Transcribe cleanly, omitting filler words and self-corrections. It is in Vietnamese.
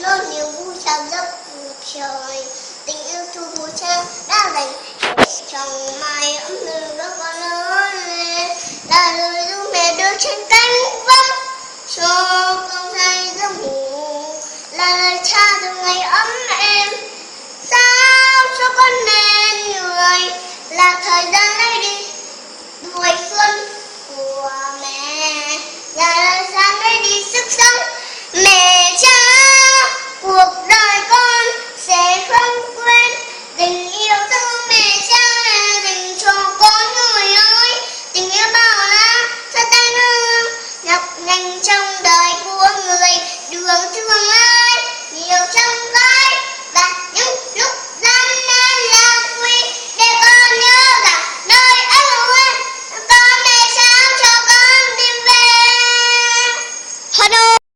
đón niềm vui tràn dốc trời. Tình yêu thương của cha đã dành trong mái ấm hương các con lớn lên, là lời ru mẹ đưa trên cánh vác cho con say giấc ngủ, là lời cha từ ngày ấm êm sao cho con nên người, là thời gian lấy đi tuổi xuân của mẹ, là lời sáng lấy đi sức sống mẹ cha. Cuộc đời con sẽ không quên tình yêu thương mẹ cha dành cho con người ơi. Tình yêu bao la cho ta nương nhọc nhằn trong đời của người, đường thương ơi nhiều trong gai và những lúc gian nan là vui, để con nhớ rằng nơi ấy luôn có mẹ sáng cho con tìm về. Hello.